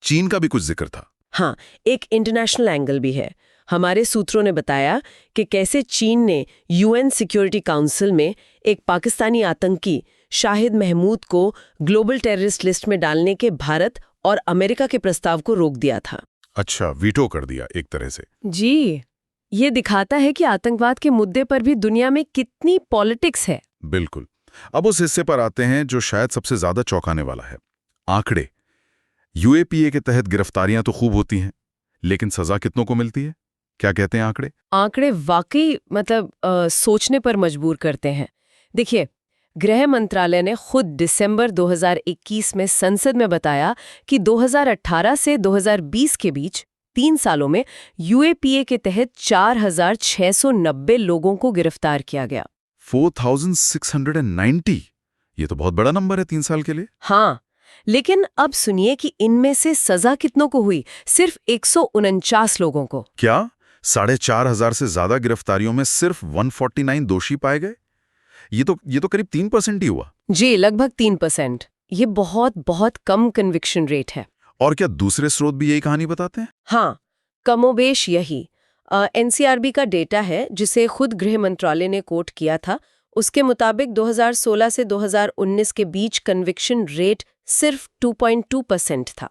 चीन का भी कुछ जिक्र था। हाँ, एक इंटरनेशनल एंगल भी है। हमारे सूत्रों ने बताया कि कैसे चीन ने यूएन सिक्योरिटी काउंसिल में एक पाकिस्तानी आतंकी शाहिद महमूद को ग्लोबल टेररिस्ट लिस्ट में डालने के भारत और अमेरिका के प्रस्ताव को रोक दिया था। अच्छा, वीटो कर दिया एक तरह से। जी, ये दिखाता है कि आतंकवाद के मुद्दे पर भी दुनिया में कितनी पॉलिटिक्स है। बिल्कुल। अब उस हिस्से पर आते हैं जो शायद सबसे ज्यादा चौंकाने वाला है, आंकड़े। यूएपीए के तहत गिरफ्तारियां तो खूब होती हैं, लेकिन सजा कितनों को मिलती है? क्या कहते हैं आंकड़े? आंकड़े वाकई सोचने पर मजबूर करते हैं। देखिए, गृह मंत्रालय ने खुद दिसंबर 2021 में संसद में बताया कि 2018 से 2020 के बीच 3 सालों में यूएपीए के तहत 4,690 लोगों को गिरफ्तार किया गया। 4,690? ये तो बहुत बड़ा नंबर है 3 साल के लिए। हाँ, लेकिन अब सुनिए कि इनमें से सजा कितनों को हुई? सिर्फ 149 लोगों को। क्या 4,500 से ज्यादा गिरफ्तारियों में सिर्फ 149 दोषी पाए गए? ये तो करीब 3% ही हुआ। जी, लगभग 3%। ये बहुत बहुत कम कन्विक्शन रेट है। और क्या दूसरे स्रोत भी यही कहानी बताते हैं? हाँ, कमोबेश यही। एनसीआरबी का डेटा है जिसे खुद गृह मंत्रालय ने कोट किया था। उसके मुताबिक 2016 से 2019 के बीच कन्विक्शन रेट सिर्फ 2.2% था।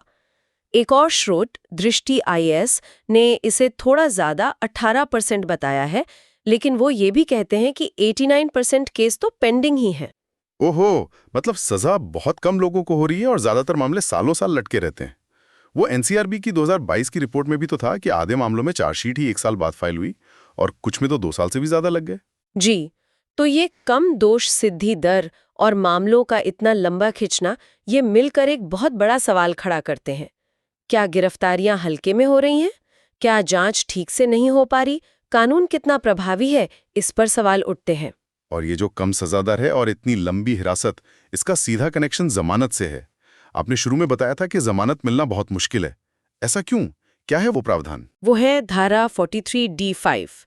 एक और स्रोत दृष्टि आईएएस ने इसे थोड़ा ज्यादा 18% बताया है, लेकिन वो ये भी कहते हैं कि 89% केस तो पेंडिंग ही हैं। ओहो, मतलब सजा बहुत कम लोगों को हो रही है और ज्यादातर मामले सालों साल लटके रहते हैं। वो एनसीआरबी की 2022 की रिपोर्ट में भी तो था कि आधे मामलों में चार्जशीट ही 1 साल बाद फाइल हुई और कुछ में तो 2 साल से भी ज्यादा लग गए। जी, तो ये कम दोष सिद्धि दर और मामलों का इतना लंबा खिंचना, ये मिलकर एक बहुत बड़ा सवाल खड़ा करते हैं। क्या गिरफ्तारियां हल्के में हो रही हैं? क्या जांच ठीक से नहीं हो पा रही? कानून कितना प्रभावी है? इस पर सवाल उठते हैं। और ये जो कम सजा दर है और इतनी लंबी हिरासत, इसका सीधा कनेक्शन जमानत से है। आपने शुरू में बताया था कि जमानत मिलना बहुत मुश्किल है। ऐसा क्यों? क्या है वो प्रावधान? वो है धारा 43D5।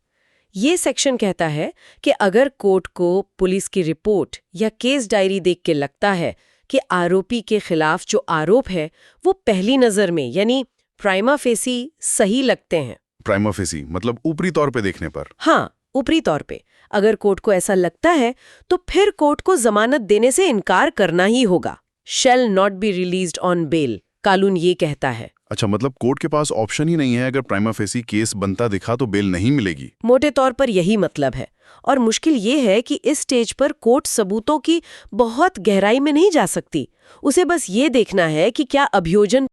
ये सेक्शन कहता है कि अगर कोर्ट को पुलिस की रिपोर्ट या केस डायरी देख के लगता है कि आरोपी के खिलाफ जो आरोप है वो पहली नजर में यानी प्राइमा फेसी सही लगते हैं। प्राइमा फेसी मतलब ऊपरी तौर पे देखने पर? हाँ, ऊपरी तौर पे अगर कोर्ट को ऐसा लगता है तो फिर कोर्ट को जमानत देने से इनकार करना ही होगा। Shall not be released on bail, कानून ये कहता है। अच्छा, मतलब कोर्ट के पास ऑप्शन ही नहीं है, अगर प्राइमा फेसी केस बनता दिखा तो बेल नहीं मिलेगी। मोटे तौर पर यही मतलब है। और मुश्किल ये है कि इस स्टेज पर कोर्ट सबूतों की बहुत गहराई में नहीं जा सकती। उसे बस ये देखना है कि क्या अभियोजन